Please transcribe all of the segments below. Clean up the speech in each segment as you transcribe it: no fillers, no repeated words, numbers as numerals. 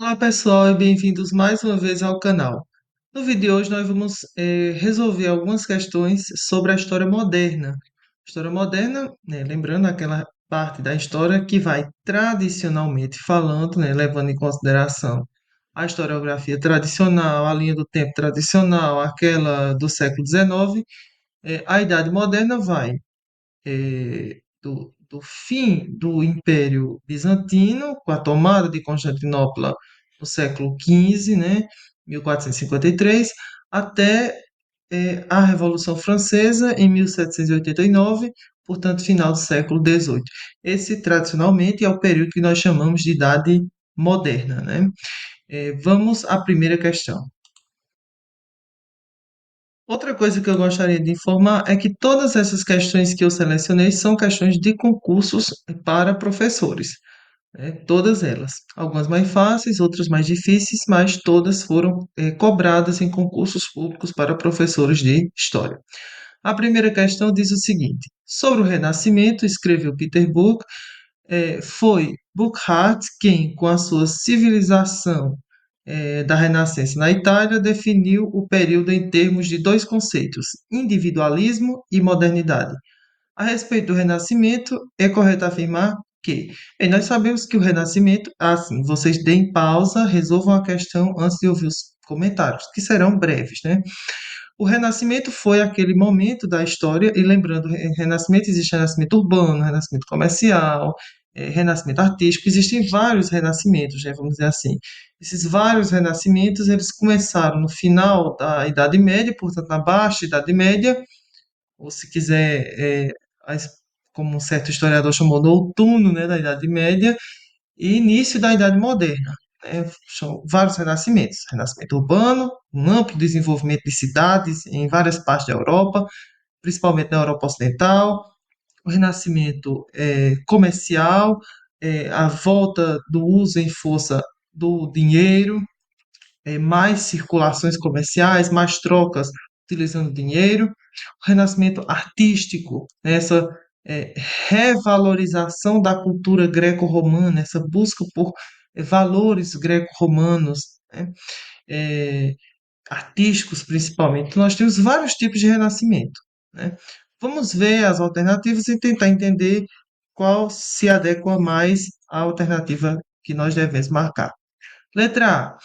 Olá pessoal e bem-vindos mais uma vez ao canal. No vídeo de hoje nós vamos resolver algumas questões sobre a história moderna. História moderna, né, lembrando aquela parte da história que vai tradicionalmente falando, né, levando em consideração a historiografia tradicional, a linha do tempo tradicional, aquela do século XIX. A Idade Moderna vai do fim do Império Bizantino, com a tomada de Constantinopla no século XV, né, 1453, até a Revolução Francesa em 1789, portanto, final do século XVIII. Esse, tradicionalmente, é o período que nós chamamos de Idade Moderna, né? Vamos à primeira questão. Outra coisa que eu gostaria de informar é que todas essas questões que eu selecionei são questões de concursos para professores, né? Todas elas. Algumas mais fáceis, outras mais difíceis, mas todas foram cobradas em concursos públicos para professores de história. A primeira questão diz o seguinte: sobre o Renascimento, escreveu Peter Brook, foi Burckhardt quem, com a sua civilização da Renascença na Itália, definiu o período em termos de dois conceitos, individualismo e modernidade. A respeito do Renascimento, é correto afirmar que, bem, nós sabemos que o Renascimento, assim, vocês deem pausa, resolvam a questão antes de ouvir os comentários, que serão breves, né? O Renascimento foi aquele momento da história, e lembrando, Renascimento existe Renascimento urbano, Renascimento comercial, Renascimento artístico, existem vários renascimentos, né, vamos dizer assim. Esses vários renascimentos, eles começaram no final da Idade Média, portanto, na Baixa Idade Média, ou se quiser, como um certo historiador chamou, no outono, né, da Idade Média, e início da Idade Moderna, né? São vários renascimentos. Renascimento urbano, um amplo desenvolvimento de cidades em várias partes da Europa, principalmente na Europa Ocidental. O renascimento comercial, a volta do uso em força do dinheiro, mais circulações comerciais, mais trocas utilizando dinheiro. O renascimento artístico, né, essa eh, revalorização da cultura greco-romana, essa busca por valores greco-romanos, né, eh, artísticos principalmente. Então, nós temos vários tipos de renascimento, né? Vamos ver as alternativas e tentar entender qual se adequa mais à alternativa que nós devemos marcar. Letra A.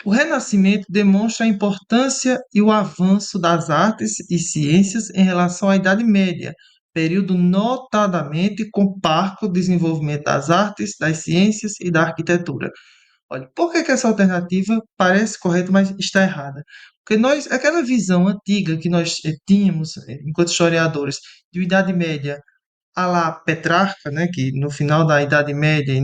O Renascimento demonstra a importância e o avanço das artes e ciências em relação à Idade Média, período notadamente com parco desenvolvimento das artes, das ciências e da arquitetura. Olha, por que que essa alternativa parece correta, mas está errada? Porque nós, aquela visão antiga que nós tínhamos enquanto historiadores de Idade Média a lá Petrarca, né, que no final da Idade Média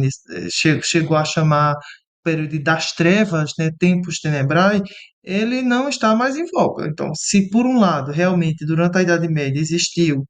chegou a chamar o período das trevas, né, tempus tenebrae, ele não está mais em voga. Então, se por um lado, realmente, durante a Idade Média existiu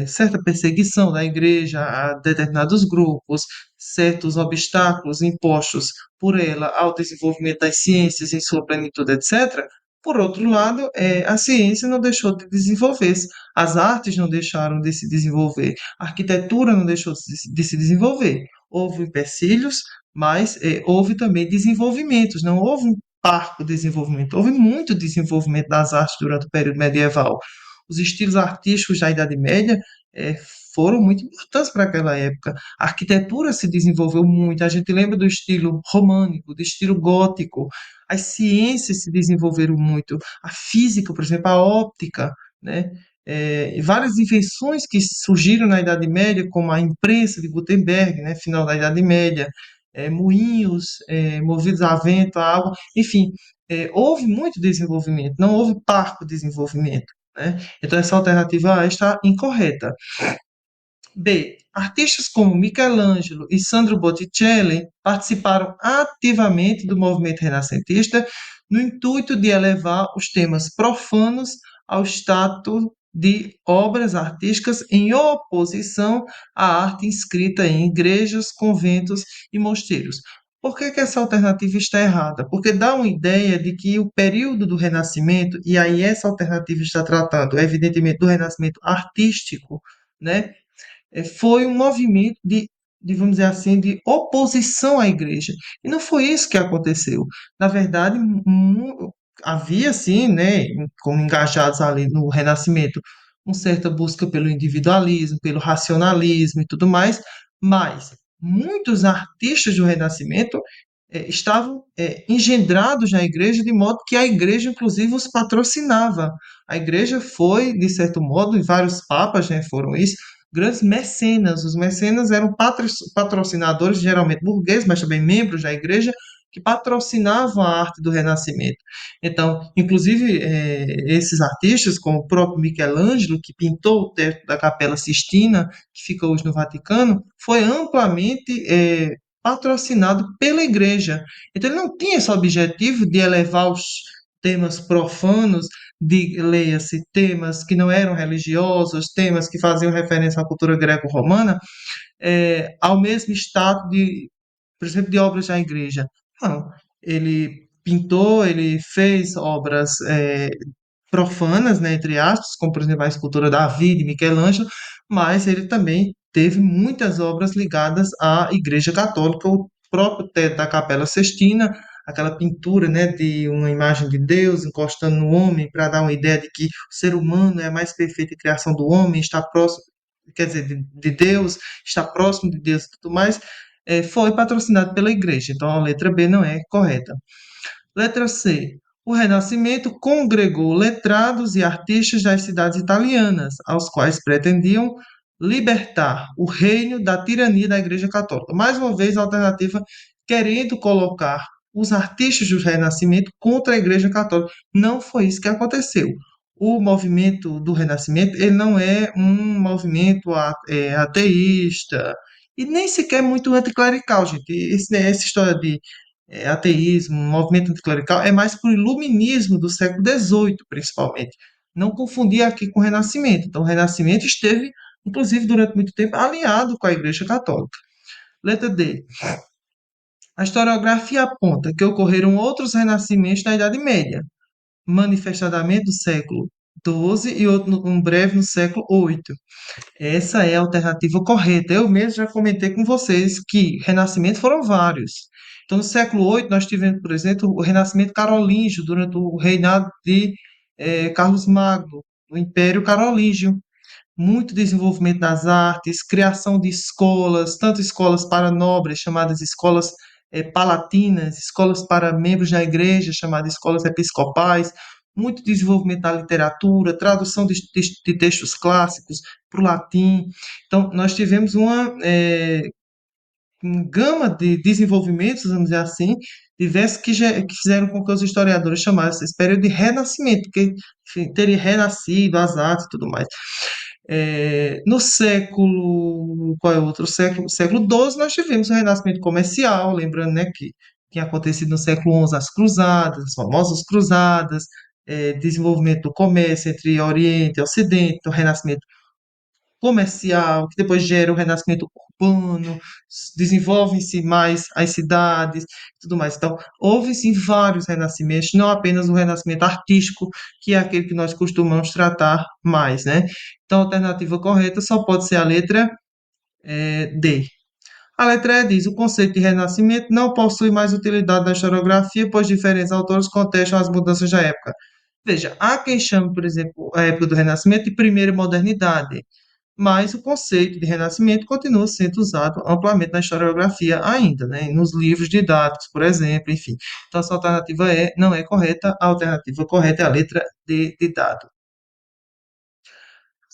certa perseguição da igreja a determinados grupos, certos obstáculos impostos por ela ao desenvolvimento das ciências em sua plenitude, etc. Por outro lado, a ciência não deixou de desenvolver-se, as artes não deixaram de se desenvolver, a arquitetura não deixou de se desenvolver. Houve empecilhos, mas houve também desenvolvimentos, não houve um parco desenvolvimento, houve muito desenvolvimento das artes durante o período medieval. Os estilos artísticos da Idade Média eh, foram muito importantes para aquela época. A arquitetura se desenvolveu muito. A gente lembra do estilo românico, do estilo gótico. As ciências se desenvolveram muito. A física, por exemplo, a óptica, né? Várias invenções que surgiram na Idade Média, como a imprensa de Gutenberg, né? Final da Idade Média, moinhos movidos a vento, a água, enfim, houve muito desenvolvimento, não houve parco desenvolvimento, né? Então, essa alternativa A está incorreta. B. Artistas como Michelangelo e Sandro Botticelli participaram ativamente do movimento renascentista no intuito de elevar os temas profanos ao status de obras artísticas em oposição à arte inscrita em igrejas, conventos e mosteiros. Por que que essa alternativa está errada? Porque dá uma ideia de que o período do Renascimento, e aí essa alternativa está tratando, evidentemente, do Renascimento artístico, né? Foi um movimento de vamos dizer assim, de oposição à igreja. E não foi isso que aconteceu. Na verdade, havia, sim, né, como engajados ali no Renascimento, uma certa busca pelo individualismo, pelo racionalismo e tudo mais, mas muitos artistas do Renascimento estavam engendrados na igreja, de modo que a igreja, inclusive, os patrocinava. A igreja foi, de certo modo, e vários papas, né, foram isso, grandes mecenas. Os mecenas eram patrocinadores, geralmente burgueses, mas também membros da igreja, que patrocinavam a arte do Renascimento. Então, inclusive, esses artistas, como o próprio Michelangelo, que pintou o teto da Capela Sistina, que fica hoje no Vaticano, foi amplamente patrocinado pela igreja. Então, ele não tinha esse objetivo de elevar os temas profanos, de, leia-se, temas que não eram religiosos, temas que faziam referência à cultura greco-romana, ao mesmo status de, por exemplo, de obras da igreja. Não, ele pintou, ele fez obras profanas, né, entre aspas, como por exemplo a escultura Davi de Michelangelo, mas ele também teve muitas obras ligadas à Igreja Católica, o próprio teto da Capela Sistina, aquela pintura, né, de uma imagem de Deus encostando no homem para dar uma ideia de que o ser humano é a mais perfeita criação do homem, está próximo, quer dizer, de Deus, está próximo de Deus e tudo mais, foi patrocinado pela igreja. Então a letra B não é correta. Letra C. O Renascimento congregou letrados e artistas das cidades italianas, aos quais pretendiam libertar o reino da tirania da Igreja Católica. Mais uma vez, a alternativa querendo colocar os artistas do Renascimento contra a Igreja Católica. Não foi isso que aconteceu. O movimento do Renascimento ele não é um movimento ateísta e nem sequer muito anticlerical, gente. Essa história de ateísmo, movimento anticlerical, é mais para o iluminismo do século XVIII, principalmente. Não confundir aqui com o Renascimento. Então, o Renascimento esteve, inclusive, durante muito tempo, alinhado com a Igreja Católica. Letra D. A historiografia aponta que ocorreram outros renascimentos na Idade Média, manifestadamente do século XII e outro um breve no século VIII. Essa é a alternativa correta. Eu mesmo já comentei com vocês que renascimentos foram vários. Então, no século VIII, nós tivemos, por exemplo, o renascimento carolíngio, durante o reinado de Carlos Magno, o Império Carolíngio. Muito desenvolvimento das artes, criação de escolas, tanto escolas para nobres, chamadas escolas palatinas, escolas para membros da igreja, chamadas escolas episcopais, muito desenvolvimento da literatura, tradução de textos clássicos para o latim. Então, nós tivemos uma gama de desenvolvimentos, vamos dizer assim, diversos que fizeram com que os historiadores chamassem esse período de renascimento, porque enfim, teria renascido as artes e tudo mais. No século, qual é o outro século? Século XII nós tivemos o renascimento comercial, lembrando, né, que tinha acontecido no século XI as cruzadas, as famosas cruzadas, desenvolvimento do comércio entre Oriente e Ocidente, o renascimento comercial, que depois gera o renascimento urbano, desenvolvem-se mais as cidades, e tudo mais. Então, houve sim vários renascimentos, não apenas o renascimento artístico, que é aquele que nós costumamos tratar mais, né? Então, a alternativa correta só pode ser a letra D. A letra E diz: o conceito de renascimento não possui mais utilidade na historiografia, pois diferentes autores contestam as mudanças da época. Veja, há quem chame, por exemplo, a época do Renascimento de primeira modernidade, mas o conceito de renascimento continua sendo usado amplamente na historiografia ainda, né? Nos livros didáticos, por exemplo, enfim. Então, essa alternativa não é correta, a alternativa correta é a letra D de dado.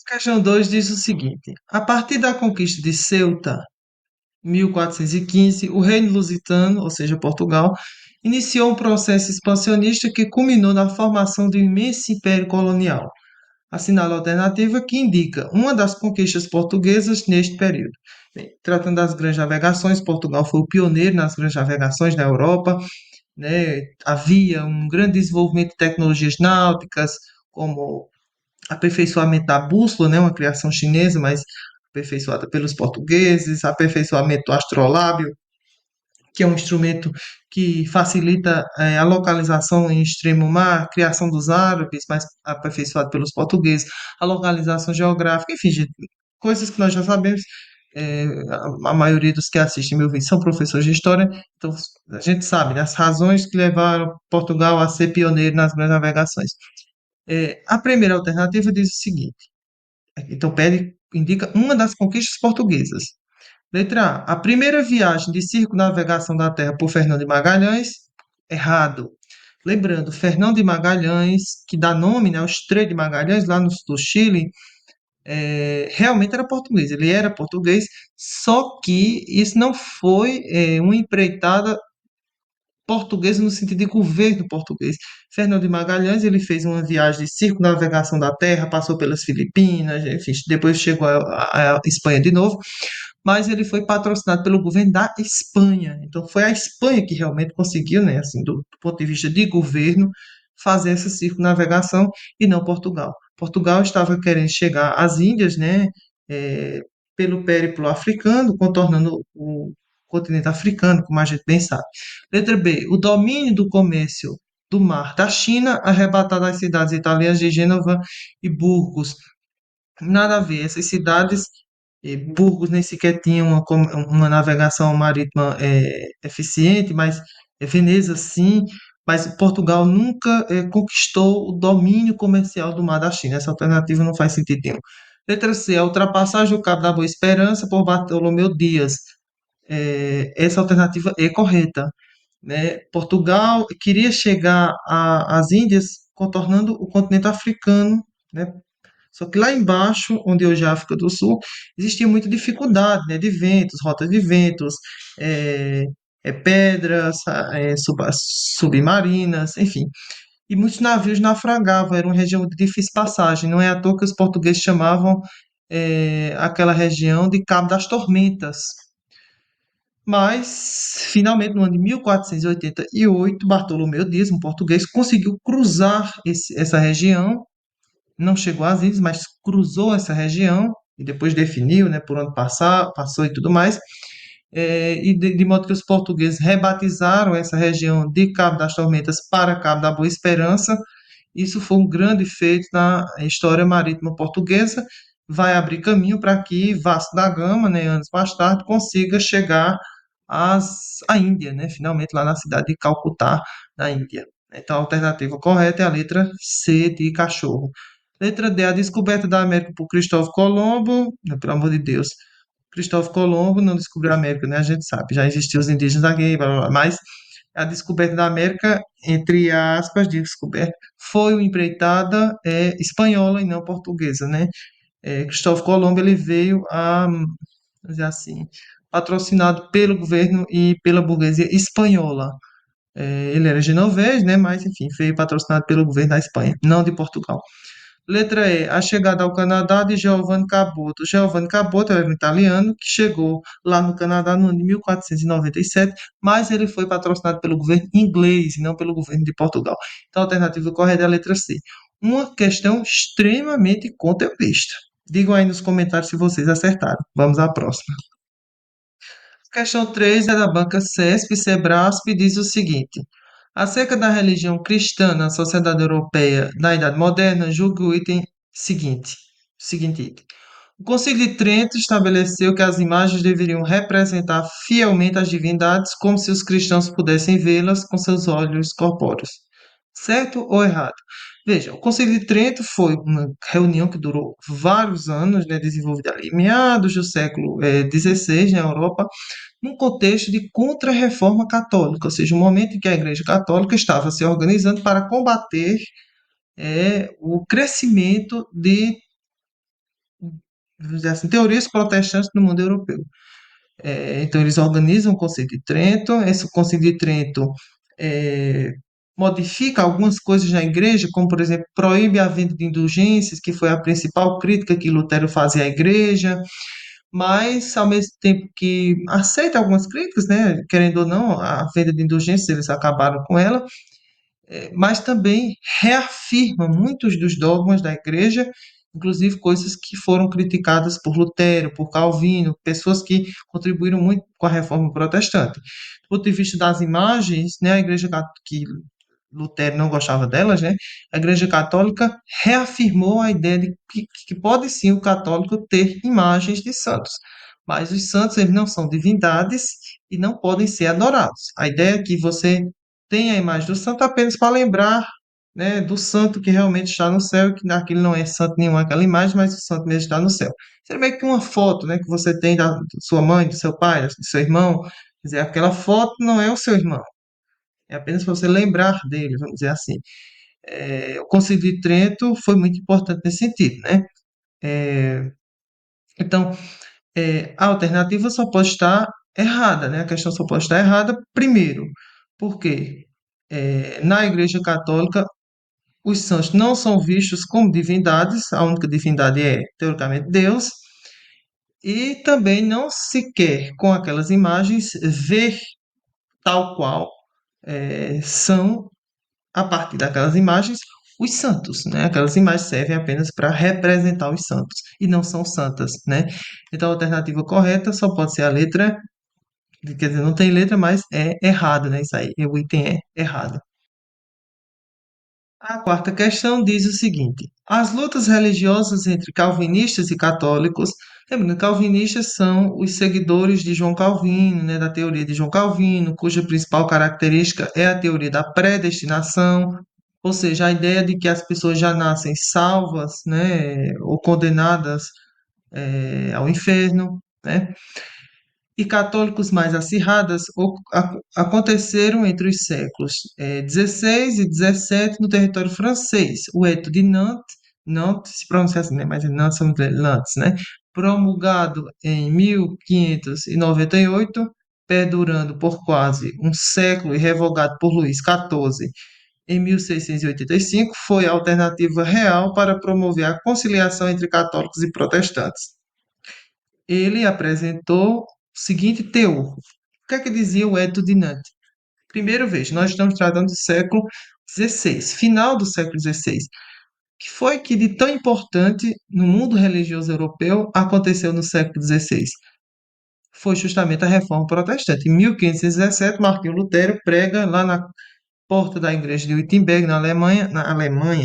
A questão 2 diz o seguinte: a partir da conquista de Ceuta, 1415, o reino lusitano, ou seja, Portugal, iniciou um processo expansionista que culminou na formação de um imenso império colonial. Assinala a alternativa que indica uma das conquistas portuguesas neste período. Bem, tratando das grandes navegações, Portugal foi o pioneiro nas grandes navegações na Europa, né? Havia um grande desenvolvimento de tecnologias náuticas, como aperfeiçoamento da bússola, né? Uma criação chinesa, mas aperfeiçoada pelos portugueses, aperfeiçoamento do astrolábio, que é um instrumento que facilita a localização em extremo mar, criação dos árabes, mas aperfeiçoado pelos portugueses, a localização geográfica, enfim, gente, coisas que nós já sabemos, a maioria dos que assistem meu vídeo são professores de história, então a gente sabe, né, as razões que levaram Portugal a ser pioneiro nas grandes navegações. A primeira alternativa diz o seguinte: então pede, indica uma das conquistas portuguesas. Letra A primeira viagem de circunnavegação da Terra por Fernão de Magalhães, errado. Lembrando, Fernão de Magalhães, que dá nome, né, ao Estreito de Magalhães, lá no, do Chile, realmente era português. Ele era português, só que isso não foi uma empreitada portuguesa no sentido de governo português. Fernão de Magalhães, ele fez uma viagem de circunnavegação da Terra, passou pelas Filipinas, enfim, depois chegou à Espanha de novo, mas ele foi patrocinado pelo governo da Espanha. Então foi a Espanha que realmente conseguiu, né, assim, do ponto de vista de governo, fazer essa circunnavegação e não Portugal. Portugal estava querendo chegar às Índias, né, eh, pelo périplo africano, contornando o continente africano, como a gente bem sabe. Letra B. O domínio do comércio do mar da China, arrebatado às cidades italianas de Gênova e Burgos. Nada a ver. Essas cidades, Burgos nem sequer tinham uma navegação marítima eficiente, mas Veneza sim, mas Portugal nunca conquistou o domínio comercial do mar da China. Essa alternativa não faz sentido nenhum. Letra C, a ultrapassagem do Cabo da Boa Esperança por Bartolomeu Dias. Essa alternativa é correta, né? Portugal queria chegar às Índias contornando o continente africano, né? Só que lá embaixo, onde hoje é a África do Sul, existia muita dificuldade, né, de ventos, rotas de ventos, é, pedras, submarinas, enfim. E muitos navios naufragavam, era uma região de difícil passagem. Não é à toa que os portugueses chamavam aquela região de Cabo das Tormentas. Mas, finalmente, no ano de 1488, Bartolomeu Dias, um português, conseguiu cruzar essa região, não chegou às ilhas, mas cruzou essa região e depois definiu, né, por onde passar, passou e tudo mais, e de modo que os portugueses rebatizaram essa região de Cabo das Tormentas para Cabo da Boa Esperança. Isso foi um grande feito na história marítima portuguesa, vai abrir caminho para que Vasco da Gama, né, anos mais tarde, consiga chegar à Índia, né, finalmente lá na cidade de Calcutá, na Índia. Então, a alternativa correta é a letra C de cachorro. Letra D, a descoberta da América por Cristóvão Colombo, né, pelo amor de Deus. Cristóvão Colombo não descobriu a América, né? A gente sabe, já existiam os indígenas aqui, blá, blá, blá, mas a descoberta da América, entre aspas, descoberta, foi uma empreitada espanhola e não portuguesa, né? Cristóvão Colombo ele veio vamos dizer assim, patrocinado pelo governo e pela burguesia espanhola. Ele era genovês, né? Mas enfim, foi patrocinado pelo governo da Espanha, não de Portugal. Letra E, a chegada ao Canadá de Giovanni Caboto. Giovanni Caboto era um italiano que chegou lá no Canadá no ano de 1497, mas ele foi patrocinado pelo governo inglês e não pelo governo de Portugal. Então a alternativa correta é a letra C. Uma questão extremamente conteudista. Digam aí nos comentários se vocês acertaram. Vamos à próxima. Questão 3 é da banca CESP e Sebrasp e diz o seguinte: acerca da religião cristã na sociedade europeia na Idade Moderna, julgue o item seguinte item. O Concílio de Trento estabeleceu que as imagens deveriam representar fielmente as divindades, como se os cristãos pudessem vê-las com seus olhos corpóreos. Certo ou errado? Veja, o Concílio de Trento foi uma reunião que durou vários anos, né, desenvolvida ali em meados do século XVI na Europa, num contexto de contra-reforma católica, ou seja, um momento em que a Igreja Católica estava se organizando para combater o crescimento de, vamos dizer assim, teorias protestantes no mundo europeu. Então, eles organizam o Conselho de Trento. Esse Conselho de Trento é, modifica algumas coisas na igreja, como, por exemplo, proíbe a venda de indulgências, que foi a principal crítica que Lutero fazia à igreja, mas, ao mesmo tempo que aceita algumas críticas, né, querendo ou não, a venda de indulgências, eles acabaram com ela, mas também reafirma muitos dos dogmas da igreja, inclusive coisas que foram criticadas por Lutero, por Calvino, pessoas que contribuíram muito com a reforma protestante. Do ponto de vista das imagens, né, a igreja que Lutero não gostava delas, né, a igreja católica reafirmou a ideia de que pode sim o católico ter imagens de santos. Mas os santos, eles não são divindades e não podem ser adorados. A ideia é que você tenha a imagem do santo apenas para lembrar, né, do santo que realmente está no céu, e que aquele não é santo nenhum aquela imagem, mas o santo mesmo está no céu. Seria meio que uma foto, né, que você tem da sua mãe, do seu pai, do seu irmão. Quer dizer, aquela foto não é o seu irmão, é apenas para você lembrar dele, vamos dizer assim. O Concílio de Trento foi muito importante nesse sentido, né? Então, a alternativa só pode estar errada, né? A questão só pode estar errada, primeiro, porque na Igreja Católica os santos não são vistos como divindades, a única divindade é, teoricamente, Deus, e também não se quer, com aquelas imagens, ver tal qual são, a partir daquelas imagens, os santos, né? Aquelas imagens servem apenas para representar os santos e não são santas, né? Então a alternativa correta só pode ser a letra, quer dizer, não tem letra, mas é errado, né? Isso aí, o item é errado. A quarta questão diz o seguinte: as lutas religiosas entre calvinistas e católicos, lembrando, calvinistas são os seguidores de João Calvino, né, da teoria de João Calvino, cuja principal característica é a teoria da predestinação, ou seja, a ideia de que as pessoas já nascem salvas, né, ou condenadas ao inferno, né? E católicos mais acirradas aconteceram entre os séculos XVI e XVII no território francês. O Eto de Nantes, Nantes se pronuncia assim, né? Mas Nantes são Nantes, né? Promulgado em 1598, perdurando por quase um século e revogado por Luís XIV em 1685, foi a alternativa real para promover a conciliação entre católicos e protestantes. Ele apresentou o seguinte teor. O que é que dizia o Étude de Nantes? Primeiro, veja, nós estamos tratando do século XVI, final do século XVI. O que foi que de tão importante no mundo religioso europeu aconteceu no século XVI? Foi justamente a Reforma Protestante. Em 1517, Martinho Lutero prega lá na porta da igreja de Wittenberg, na Alemanha,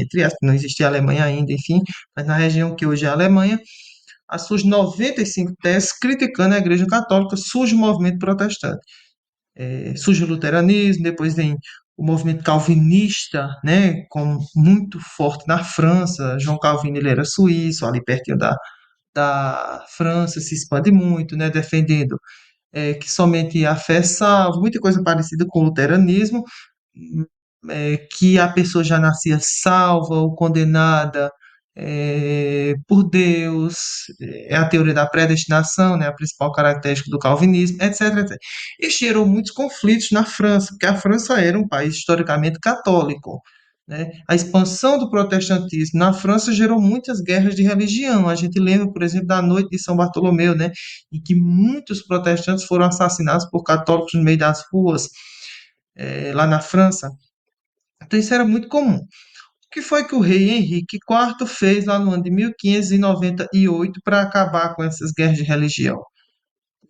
entre aspas, não existia Alemanha ainda, enfim, mas na região que hoje é a Alemanha, as suas 95 teses criticando a Igreja Católica, surge o movimento protestante. Surge o luteranismo, depois vem o movimento calvinista, né, com, muito forte na França. João Calvino ele era suíço, ali pertinho da França, se expande muito, né, defendendo que somente a fé salva, muita coisa parecida com o luteranismo, que a pessoa já nascia salva ou condenada por Deus, é a teoria da predestinação, né, a principal característica do calvinismo, etc, etc. Isso gerou muitos conflitos na França, porque a França era um país historicamente católico. Né? A expansão do protestantismo na França gerou muitas guerras de religião. A gente lembra, por exemplo, da noite de São Bartolomeu, né, em que muitos protestantes foram assassinados por católicos no meio das ruas, lá na França. Então isso era muito comum. O que foi que o rei Henrique IV fez lá no ano de 1598 para acabar com essas guerras de religião?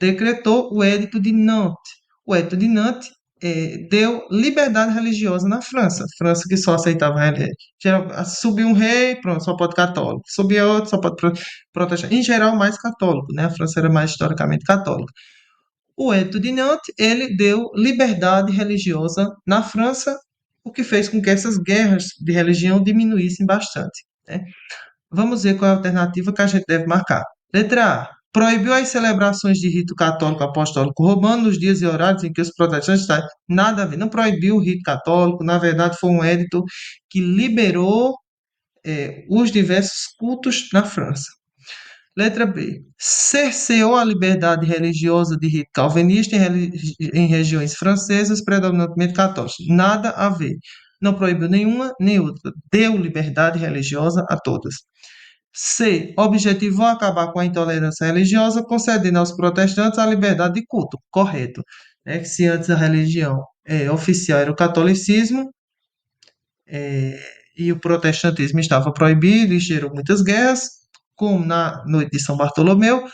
Decretou o Edito de Nantes. O Edito de Nantes deu liberdade religiosa na França. França que só aceitava subiu um rei, pronto, só pode católico. Subia outro, só pode protestante. Em geral, mais católico, né? A França era mais historicamente católica. O Edito de Nantes, ele deu liberdade religiosa na França, o que fez com que essas guerras de religião diminuíssem bastante, né? Vamos ver qual é a alternativa que a gente deve marcar. Letra A. Proibiu as celebrações de rito católico apostólico romano nos dias e horários em que os protestantes estão. Nada a ver. Não proibiu o rito católico, na verdade foi um edito que liberou os diversos cultos na França. Letra B. Cerceou a liberdade religiosa de rito calvinista em regiões francesas predominantemente católicas. Nada a ver. Não proibiu nenhuma nem outra. Deu liberdade religiosa a todas. C. Objetivou acabar com a intolerância religiosa, concedendo aos protestantes a liberdade de culto. Correto. Se antes a religião oficial era o catolicismo, e o protestantismo estava proibido e gerou muitas guerras, como na noite de São Bartolomeu,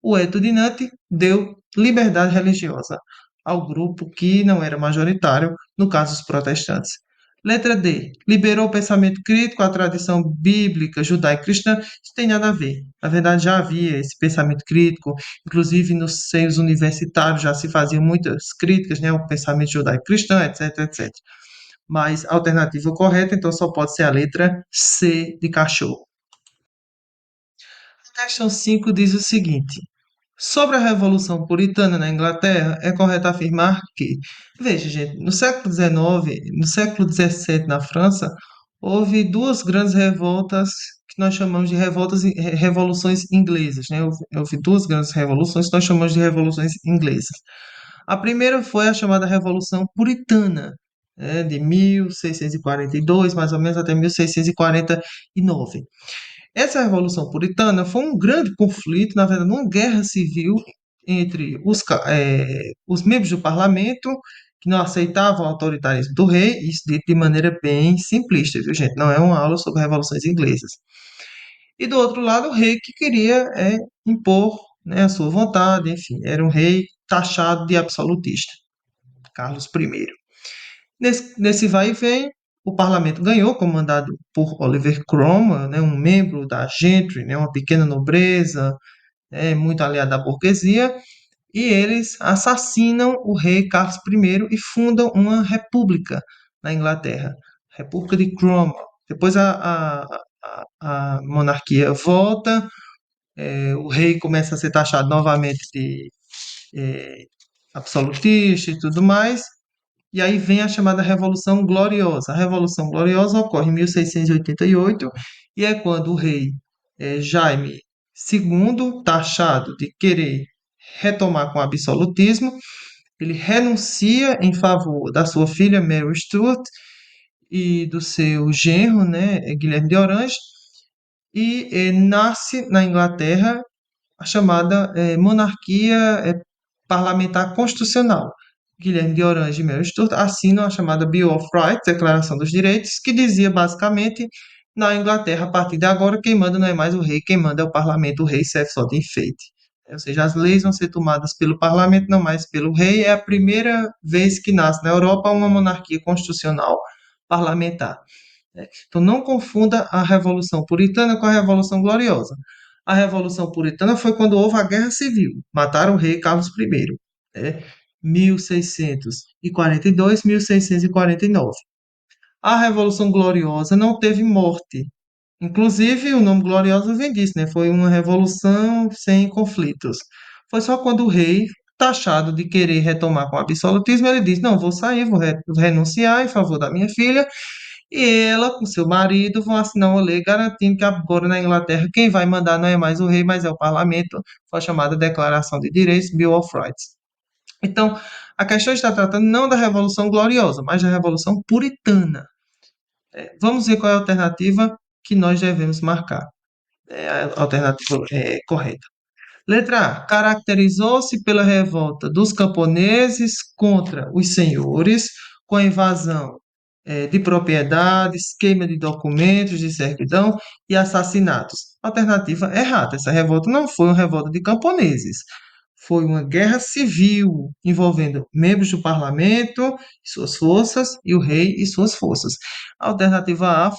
o Eto de Nantes deu liberdade religiosa ao grupo que não era majoritário, no caso os protestantes. Letra D. Liberou o pensamento crítico, a tradição bíblica judaico-cristã. Isso tem nada a ver. Na verdade, já havia esse pensamento crítico, inclusive nos seios universitários já se faziam muitas críticas, né, ao pensamento judaico-cristão, etc, etc. Mas a alternativa correta, então, só pode ser a letra C de cachorro. A questão 5 diz o seguinte: sobre a Revolução Puritana na Inglaterra, é correto afirmar que, veja, gente, no século XIX, no século XVII na França, houve duas grandes revoltas que nós chamamos de revoluções inglesas, né? Houve duas grandes revoluções que nós chamamos de revoluções inglesas. A primeira foi a chamada Revolução Puritana, né, de 1642, mais ou menos, até 1649. Essa Revolução Puritana foi um grande conflito, na verdade, uma guerra civil entre os membros do parlamento que não aceitavam o autoritarismo do rei, isso dito de maneira bem simplista, viu, gente? Não é uma aula sobre revoluções inglesas. E do outro lado, o rei que queria impor, né, a sua vontade, enfim, era um rei taxado de absolutista, Carlos I. Nesse vai e vem, o parlamento ganhou, comandado por Oliver Cromwell, né, um membro da gentry, né, uma pequena nobreza, muito aliada à burguesia, e eles assassinam o rei Carlos I e fundam uma república na Inglaterra, República de Cromwell. Depois a monarquia volta, o rei começa a ser taxado novamente de absolutista e tudo mais, e aí vem a chamada Revolução Gloriosa. A Revolução Gloriosa ocorre em 1688 e 88 e é quando o rei Jaime II, taxado de querer retomar com o absolutismo, ele renuncia em favor da sua filha Mary Stuart e do seu genro, né, Guilherme de Orange, e nasce na Inglaterra a chamada monarquia parlamentar constitucional. Guilherme de Orange e Mary Stuart assinam a chamada Bill of Rights, Declaração dos Direitos, que dizia basicamente na Inglaterra, a partir de agora, quem manda não é mais o rei, quem manda é o parlamento, o rei serve só de enfeite. Ou seja, as leis vão ser tomadas pelo parlamento, não mais pelo rei. É a primeira vez que nasce na Europa uma monarquia constitucional parlamentar. Então, não confunda a Revolução Puritana com a Revolução Gloriosa. A Revolução Puritana foi quando houve a Guerra Civil. Mataram o rei Carlos I, né? 1642, 1649. A Revolução Gloriosa não teve morte. Inclusive, o nome Gloriosa vem disso, né? Foi uma revolução sem conflitos. Foi só quando o rei, taxado de querer retomar com o absolutismo, ele disse: Não, vou sair, vou renunciar em favor da minha filha. E ela, com seu marido, vão assinar uma lei garantindo que agora na Inglaterra quem vai mandar não é mais o rei, mas é o parlamento. Foi a chamada Declaração de Direitos, Bill of Rights. Então, a questão está tratando não da Revolução Gloriosa, mas da Revolução Puritana. Vamos ver qual é a alternativa que nós devemos marcar. A alternativa correta. Letra A. Caracterizou-se pela revolta dos camponeses contra os senhores, com a invasão de propriedades, queima de documentos de servidão e assassinatos. Alternativa errada. Essa revolta não foi uma revolta de camponeses. Foi uma guerra civil envolvendo membros do parlamento e suas forças e o rei e suas forças. A alternativa A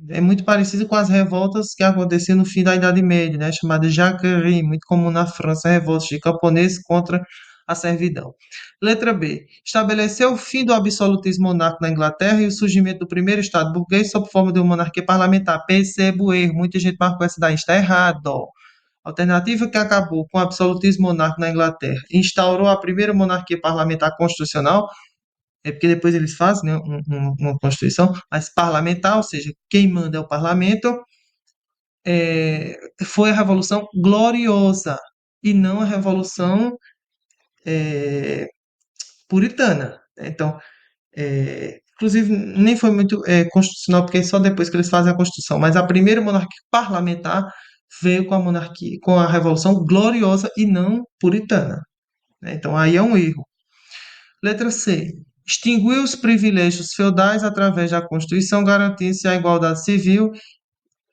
é muito parecida com as revoltas que aconteciam no fim da Idade Média, né, chamada Jacquerie, muito comum na França, revoltas de camponeses contra a servidão. Letra B. Estabeleceu o fim do absolutismo monárquico na Inglaterra e o surgimento do primeiro Estado burguês sob forma de uma monarquia parlamentar. Perceba o erro. Muita gente marcou essa daí. Está errado. Alternativa que acabou com o absolutismo monárquico na Inglaterra e instaurou a primeira monarquia parlamentar constitucional, porque depois eles fazem, né, uma constituição, mas parlamentar, ou seja, quem manda é o parlamento, foi a Revolução Gloriosa e não a Revolução Puritana. Então, inclusive, nem foi muito constitucional, porque é só depois que eles fazem a Constituição, mas a primeira monarquia parlamentar veio com a monarquia, com a Revolução Gloriosa e não puritana, né? Então aí é um erro. Letra C. Extinguiu os privilégios feudais através da Constituição, garantindo-se a igualdade civil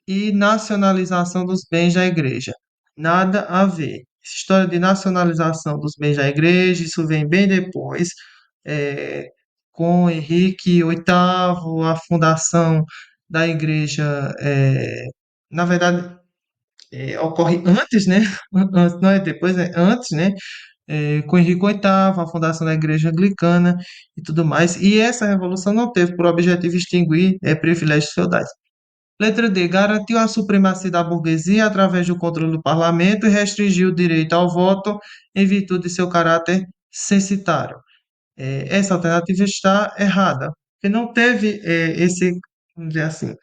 e nacionalização dos bens da Igreja. Nada a ver. Essa história de nacionalização dos bens da Igreja, isso vem bem depois, é, com Henrique VIII, a fundação da igreja, na verdade, ocorre antes, né? Antes, não é depois, é antes, né? Com Henrique VIII, a fundação da igreja anglicana e tudo mais. E essa revolução não teve por objetivo extinguir privilégios feudais. Letra D. Garantiu a supremacia da burguesia através do controle do parlamento e restringiu o direito ao voto em virtude de seu caráter censitário. Essa alternativa está errada, porque não teve vamos dizer assim,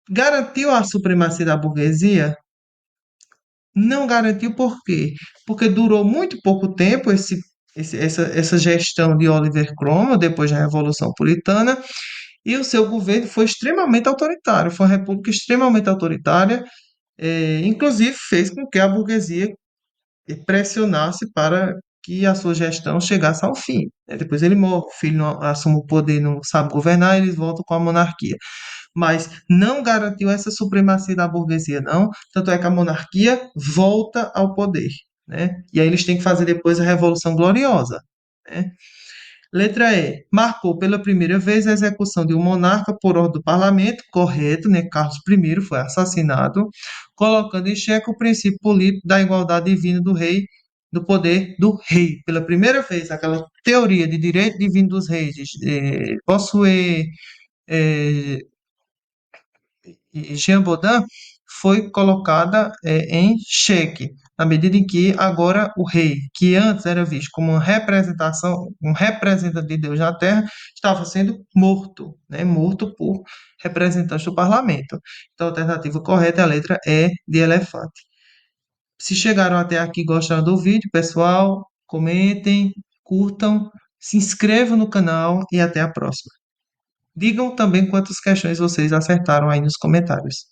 garantiu a supremacia da burguesia. Não garantiu por quê? Porque durou muito pouco tempo essa gestão de Oliver Cromwell, depois da Revolução Puritana, e o seu governo foi extremamente autoritário, foi uma república extremamente autoritária, inclusive fez com que a burguesia pressionasse para que a sua gestão chegasse ao fim. Depois ele morre, o filho não assume o poder, não sabe governar, eles voltam com a monarquia. Mas não garantiu essa supremacia da burguesia, não. Tanto é que a monarquia volta ao poder, né? E aí eles têm que fazer depois a Revolução Gloriosa, né? Letra E. Marcou pela primeira vez a execução de um monarca por ordem do parlamento, correto, né? Carlos I foi assassinado, colocando em xeque o princípio político da igualdade divina do rei, do poder do rei. Pela primeira vez, aquela teoria de direito divino dos reis, de possuir e Jean Baudin foi colocada em xeque, na medida em que agora o rei, que antes era visto como uma representação, um representante de Deus na Terra, estava sendo morto, né? Morto por representantes do parlamento. Então, a alternativa correta é a letra E de elefante. Se chegaram até aqui e gostaram do vídeo, pessoal, comentem, curtam, se inscrevam no canal e até a próxima. Digam também quantas questões vocês acertaram aí nos comentários.